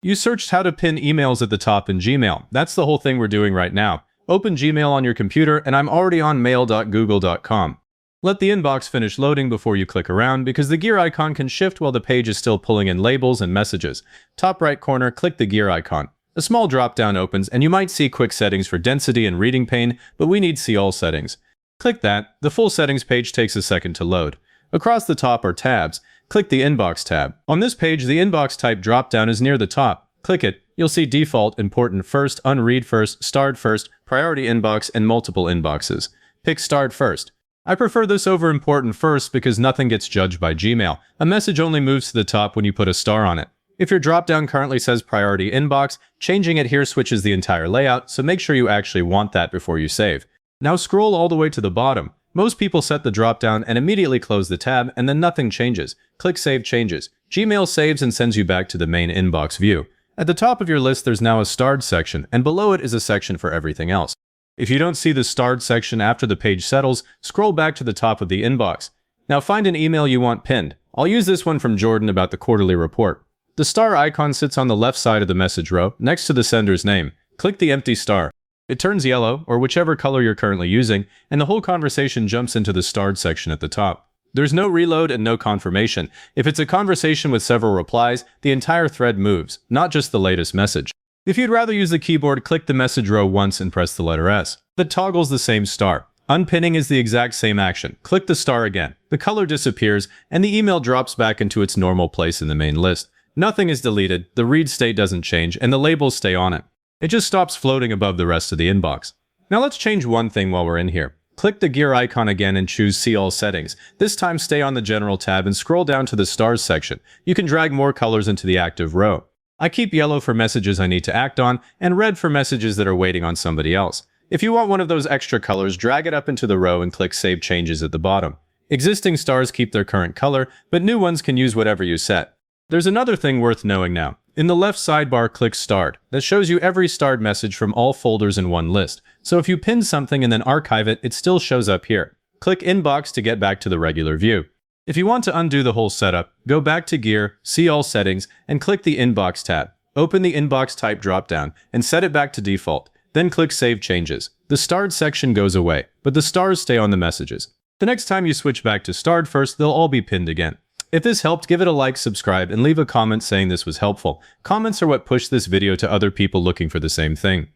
You searched how to pin emails at the top in Gmail. That's the whole thing we're doing right now. Open Gmail on your computer, and I'm already on mail.google.com. Let the inbox finish loading before you click around, because the gear icon can shift while the page is still pulling in labels and messages. Top right corner, click the gear icon. A small drop-down opens, and you might see quick settings for density and reading pane, but we need see all settings. Click that. The full settings page takes a second to load. Across the top are tabs. Click the Inbox tab. On this page, the inbox type drop-down is near the top. Click it. You'll see default, important first, unread first, starred first, priority inbox, and multiple inboxes. Pick starred first. I prefer this over important first because nothing gets judged by Gmail. A message only moves to the top when you put a star on it. If your drop-down currently says priority inbox, changing it here switches the entire layout, so make sure you actually want that before you save. Now scroll all the way to the bottom. Most people set the drop-down and immediately close the tab, and then nothing changes. Click Save Changes. Gmail saves and sends you back to the main inbox view. At the top of your list, there's now a starred section, and below it is a section for everything else. If you don't see the starred section after the page settles, scroll back to the top of the inbox. Now find an email you want pinned. I'll use this one from Jordan about the quarterly report. The star icon sits on the left side of the message row, next to the sender's name. Click the empty star. It turns yellow, or whichever color you're currently using, and the whole conversation jumps into the starred section at the top. There's no reload and no confirmation. If it's a conversation with several replies, the entire thread moves, not just the latest message. If you'd rather use the keyboard, click the message row once and press the letter S. That toggles the same star. Unpinning is the exact same action. Click the star again. The color disappears, and the email drops back into its normal place in the main list. Nothing is deleted, the read state doesn't change, and the labels stay on it. It just stops floating above the rest of the inbox. Now let's change one thing while we're in here. Click the gear icon again and choose See All Settings. This time stay on the General tab and scroll down to the Stars section. You can drag more colors into the active row. I keep yellow for messages I need to act on, and red for messages that are waiting on somebody else. If you want one of those extra colors, drag it up into the row and click Save Changes at the bottom. Existing stars keep their current color, but new ones can use whatever you set. There's another thing worth knowing now. In the left sidebar, click Starred. That shows you every starred message from all folders in one list. So if you pin something and then archive it, it still shows up here. Click Inbox to get back to the regular view. If you want to undo the whole setup, go back to Gear, See All Settings, and click the Inbox tab. Open the Inbox Type dropdown and set it back to default. Then click Save Changes. The starred section goes away, but the stars stay on the messages. The next time you switch back to starred first, they'll all be pinned again. If this helped, give it a like, subscribe, and leave a comment saying this was helpful. Comments are what push this video to other people looking for the same thing.